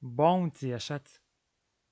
Bom dia, chat.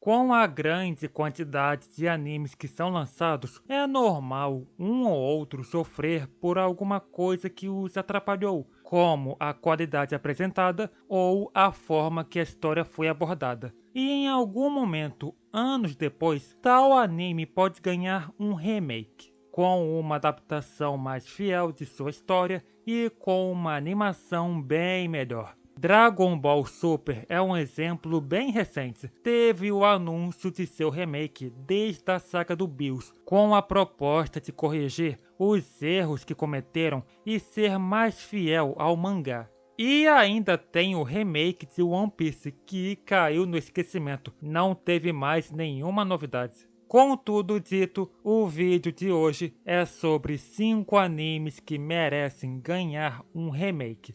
Com a grande quantidade de animes que são lançados, é normal um ou outro sofrer por alguma coisa que os atrapalhou, como a qualidade apresentada ou a forma que a história foi abordada. E em algum momento, anos depois, tal anime pode ganhar um remake, com uma adaptação mais fiel de sua história e com uma animação bem melhor. Dragon Ball Super é um exemplo bem recente. Teve o anúncio de seu remake desde a saga do Bills, com a proposta de corrigir os erros que cometeram e ser mais fiel ao mangá. E ainda tem o remake de One Piece, que caiu no esquecimento, não teve mais nenhuma novidade. Com tudo dito, o vídeo de hoje é sobre 5 animes que merecem ganhar um remake.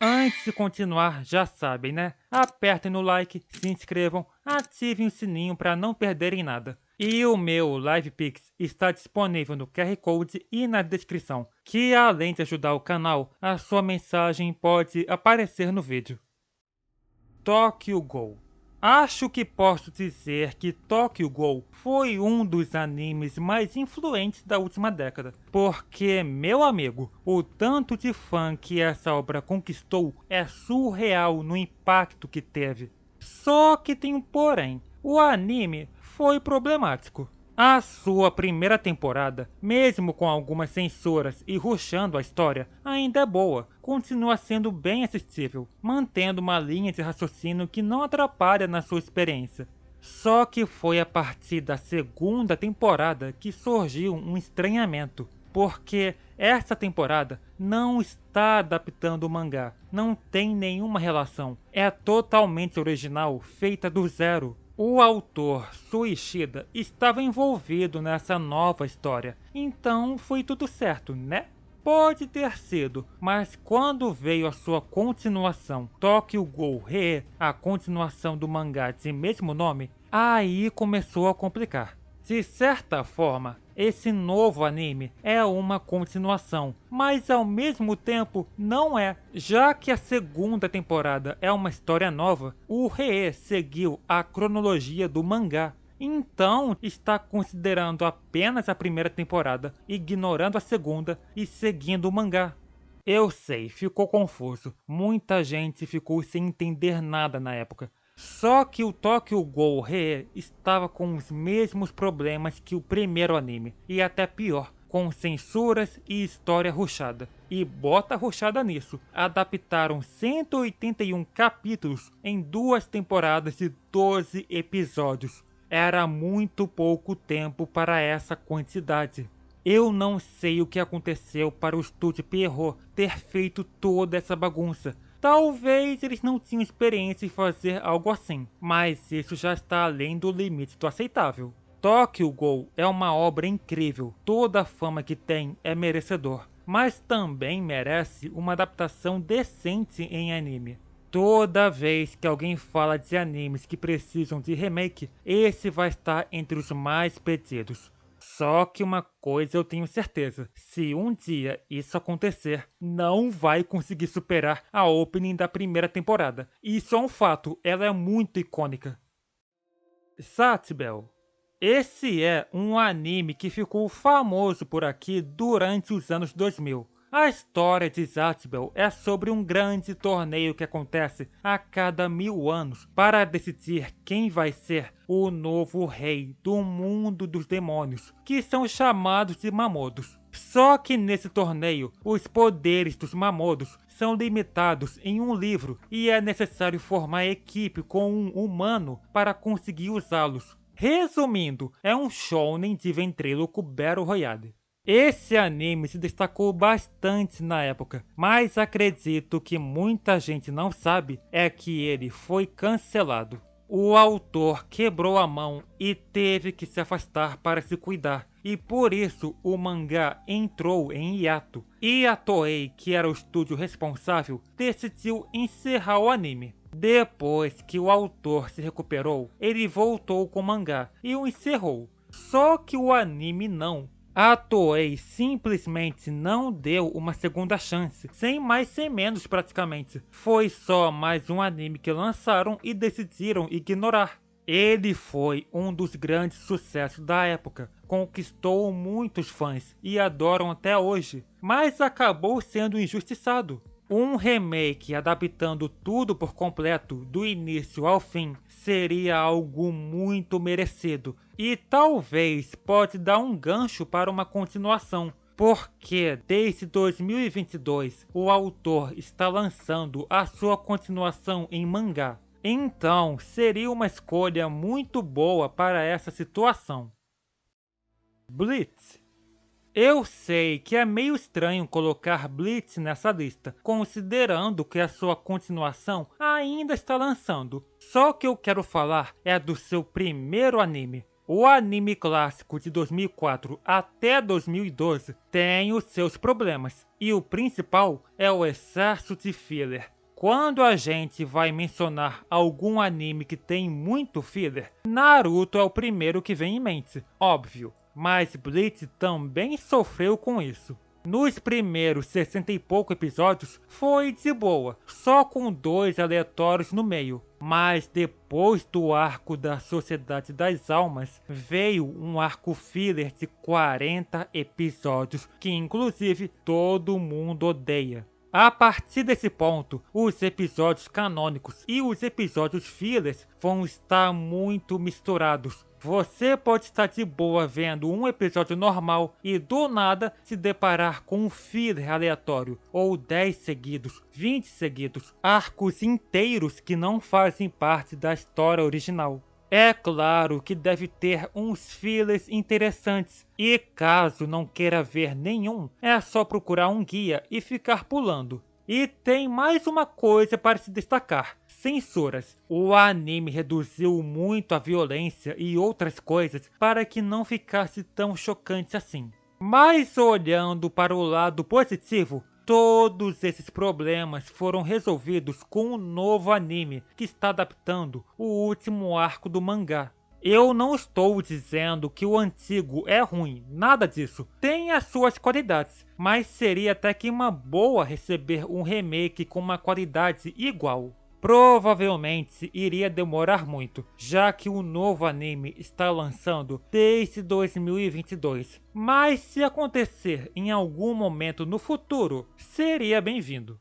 Antes de continuar, já sabem, né? Apertem no like, se inscrevam, ativem o sininho para não perderem nada. E o meu LivePix está disponível no QR Code e na descrição, que além de ajudar o canal, a sua mensagem pode aparecer no vídeo. Tokyo Ghoul. Acho que posso dizer que Tokyo Ghoul foi um dos animes mais influentes da última década, porque, meu amigo, o tanto de fã que essa obra conquistou é surreal no impacto que teve. Só que tem um porém, o anime foi problemático. A sua primeira temporada, mesmo com algumas censuras e rushando a história, ainda é boa, continua sendo bem assistível, mantendo uma linha de raciocínio que não atrapalha na sua experiência. Só que foi a partir da segunda temporada que surgiu um estranhamento, porque essa temporada não está adaptando o mangá, não tem nenhuma relação, é totalmente original, feita do zero. O autor Suishida estava envolvido nessa nova história, então foi tudo certo, né? Pode ter sido, mas quando veio a sua continuação, Tokyo Ghoul Re, a continuação do mangá de mesmo nome, aí começou a complicar. De certa forma, esse novo anime é uma continuação, mas ao mesmo tempo não é. Já que a segunda temporada é uma história nova, o Ree seguiu a cronologia do mangá. Então está considerando apenas a primeira temporada, ignorando a segunda e seguindo o mangá. Eu sei, ficou confuso. Muita gente ficou sem entender nada na época. Só que o Tokyo Ghoul Re estava com os mesmos problemas que o primeiro anime, e até pior, com censuras e história rushada. E bota rushada nisso, adaptaram 181 capítulos em 2 temporadas de 12 episódios. Era muito pouco tempo para essa quantidade. Eu não sei o que aconteceu para o estúdio Pierrot ter feito toda essa bagunça. Talvez eles não tinham experiência em fazer algo assim, mas isso já está além do limite do aceitável. Tokyo Ghoul é uma obra incrível, toda a fama que tem é merecedor, mas também merece uma adaptação decente em anime. Toda vez que alguém fala de animes que precisam de remake, esse vai estar entre os mais pedidos. Só que uma coisa eu tenho certeza, se um dia isso acontecer, não vai conseguir superar a opening da primeira temporada. Isso é um fato, ela é muito icônica. Zatbel. Esse é um anime que ficou famoso por aqui durante os anos 2000. A história de Zatbel é sobre um grande torneio que acontece a cada 1000 anos para decidir quem vai ser o novo rei do mundo dos demônios, que são chamados de Mamodos. Só que nesse torneio, os poderes dos Mamodos são limitados em um livro e é necessário formar equipe com um humano para conseguir usá-los. Resumindo, é um shounen de ventríloco Battle Royale. Esse anime se destacou bastante na época, mas acredito que muita gente não sabe é que ele foi cancelado. O autor quebrou a mão e teve que se afastar para se cuidar, e por isso o mangá entrou em hiato. E a Toei, que era o estúdio responsável, decidiu encerrar o anime. Depois que o autor se recuperou, ele voltou com o mangá e o encerrou. Só que o anime não. A Toei simplesmente não deu uma segunda chance, sem mais sem menos praticamente. Foi só mais um anime que lançaram e decidiram ignorar. Ele foi um dos grandes sucessos da época, conquistou muitos fãs e adoram até hoje, mas acabou sendo injustiçado. Um remake adaptando tudo por completo, do início ao fim, seria algo muito merecido e talvez pode dar um gancho para uma continuação. Porque desde 2022 o autor está lançando a sua continuação em mangá. Então seria uma escolha muito boa para essa situação. Bleach. Eu sei que é meio estranho colocar Bleach nessa lista, considerando que a sua continuação ainda está lançando. Só que eu quero falar é do seu primeiro anime. O anime clássico de 2004 até 2012 tem os seus problemas, e o principal é o excesso de filler. Quando a gente vai mencionar algum anime que tem muito filler, Naruto é o primeiro que vem em mente, óbvio. Mas Bleach também sofreu com isso. Nos primeiros 60 e pouco episódios foi de boa, só com 2 aleatórios no meio. Mas depois do arco da Sociedade das Almas, veio um arco filler de 40 episódios, que inclusive todo mundo odeia. A partir desse ponto, os episódios canônicos e os episódios fillers vão estar muito misturados. Você pode estar de boa vendo um episódio normal e do nada se deparar com um filler aleatório, ou 10 seguidos, 20 seguidos, arcos inteiros que não fazem parte da história original. É claro que deve ter uns fillers interessantes, e caso não queira ver nenhum, é só procurar um guia e ficar pulando. E tem mais uma coisa para se destacar: censuras. O anime reduziu muito a violência e outras coisas para que não ficasse tão chocante assim. Mas olhando para o lado positivo, todos esses problemas foram resolvidos com um novo anime que está adaptando o último arco do mangá. Eu não estou dizendo que o antigo é ruim, nada disso. Tem as suas qualidades, mas seria até que uma boa receber um remake com uma qualidade igual. Provavelmente iria demorar muito, já que o novo anime está lançando desde 2022. Mas se acontecer em algum momento no futuro, seria bem-vindo.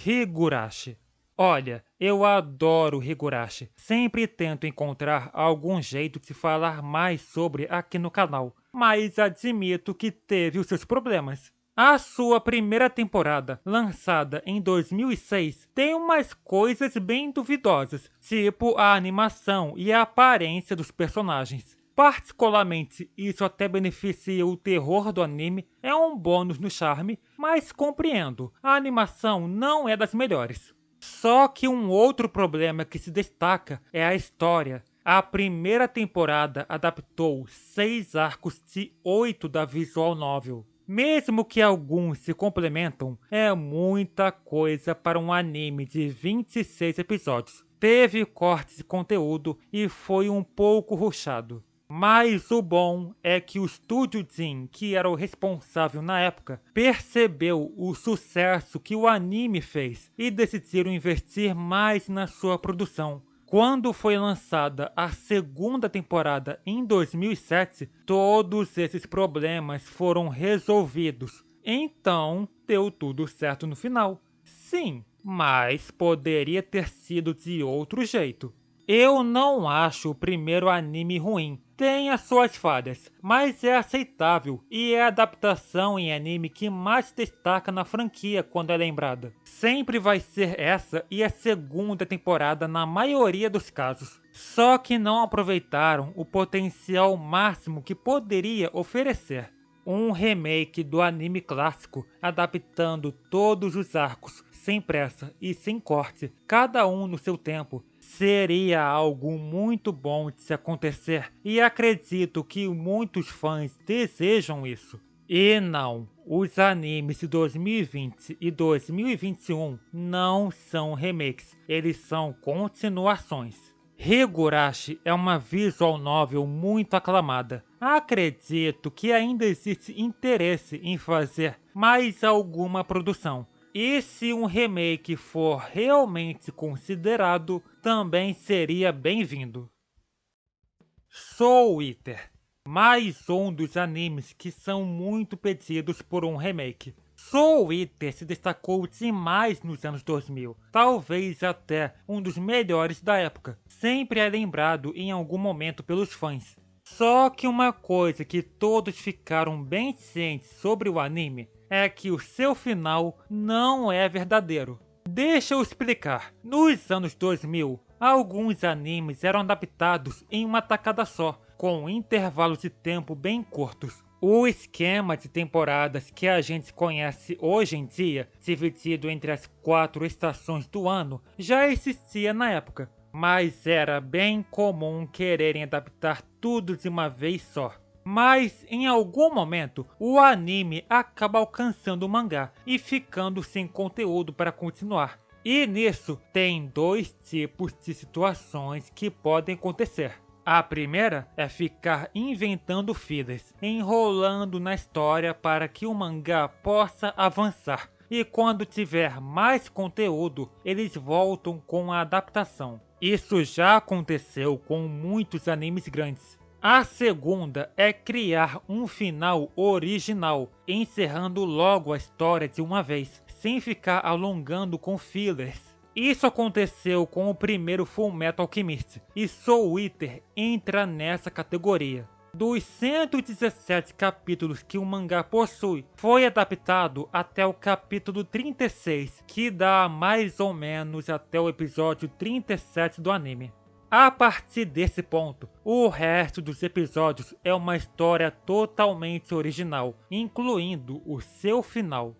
Higurashi. Olha, eu adoro Higurashi. Sempre tento encontrar algum jeito de falar mais sobre aqui no canal, mas admito que teve os seus problemas. A sua primeira temporada, lançada em 2006, tem umas coisas bem duvidosas, tipo a animação e a aparência dos personagens. Particularmente, isso até beneficia o terror do anime, é um bônus no charme, mas compreendo, a animação não é das melhores. Só que um outro problema que se destaca é a história. A primeira temporada adaptou 6 arcos de 8 da visual novel. Mesmo que alguns se complementam, é muita coisa para um anime de 26 episódios. Teve cortes de conteúdo e foi um pouco rushado. Mas o bom é que o Estúdio Jin, que era o responsável na época, percebeu o sucesso que o anime fez e decidiram investir mais na sua produção. Quando foi lançada a segunda temporada em 2007, todos esses problemas foram resolvidos. Então, deu tudo certo no final. Sim, mas poderia ter sido de outro jeito. Eu não acho o primeiro anime ruim. Tem as suas falhas, mas é aceitável e é a adaptação em anime que mais destaca na franquia quando é lembrada. Sempre vai ser essa e a segunda temporada na maioria dos casos. Só que não aproveitaram o potencial máximo que poderia oferecer. Um remake do anime clássico, adaptando todos os arcos, sem pressa e sem corte, cada um no seu tempo, seria algo muito bom de se acontecer e acredito que muitos fãs desejam isso. E não, os animes de 2020 e 2021 não são remakes, eles são continuações. Higurashi é uma visual novel muito aclamada. Acredito que ainda existe interesse em fazer mais alguma produção. E se um remake for realmente considerado, também seria bem-vindo. Soul Eater, mais um dos animes que são muito pedidos por um remake. Soul Eater se destacou demais nos anos 2000, talvez até um dos melhores da época. Sempre é lembrado em algum momento pelos fãs. Só que uma coisa que todos ficaram bem cientes sobre o anime é que o seu final não é verdadeiro. Deixa eu explicar. Nos anos 2000, alguns animes eram adaptados em uma tacada só, com intervalos de tempo bem curtos. O esquema de temporadas que a gente conhece hoje em dia, dividido entre as 4 estações do ano, já existia na época, mas era bem comum quererem adaptar tudo de uma vez só. Mas em algum momento, o anime acaba alcançando o mangá e ficando sem conteúdo para continuar. E nisso tem 2 tipos de situações que podem acontecer. A primeira é ficar inventando fillers, enrolando na história para que o mangá possa avançar. E quando tiver mais conteúdo, eles voltam com a adaptação. Isso já aconteceu com muitos animes grandes. A segunda é criar um final original, encerrando logo a história de uma vez, sem ficar alongando com fillers. Isso aconteceu com o primeiro Fullmetal Alchemist, e Soul Eater entra nessa categoria. Dos 117 capítulos que o mangá possui, foi adaptado até o capítulo 36, que dá mais ou menos até o episódio 37 do anime. A partir desse ponto, o resto dos episódios é uma história totalmente original, incluindo o seu final.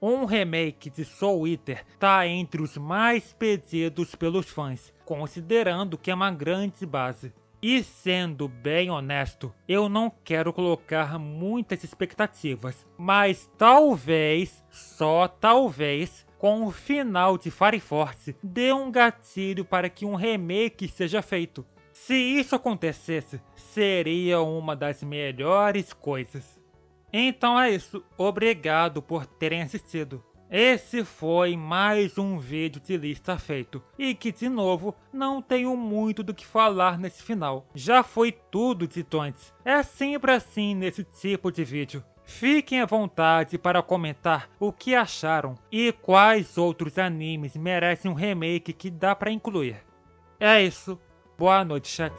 Um remake de Soul Eater está entre os mais pedidos pelos fãs, considerando que é uma grande base. E sendo bem honesto, eu não quero colocar muitas expectativas, mas talvez, só talvez, com o final de Fire Force, dê um gatilho para que um remake seja feito. Se isso acontecesse, seria uma das melhores coisas. Então é isso, obrigado por terem assistido. Esse foi mais um vídeo de lista feito, e que de novo não tenho muito do que falar nesse final. Já foi tudo dito antes, é sempre assim nesse tipo de vídeo. Fiquem à vontade para comentar o que acharam e quais outros animes merecem um remake que dá pra incluir. É isso, boa noite chat.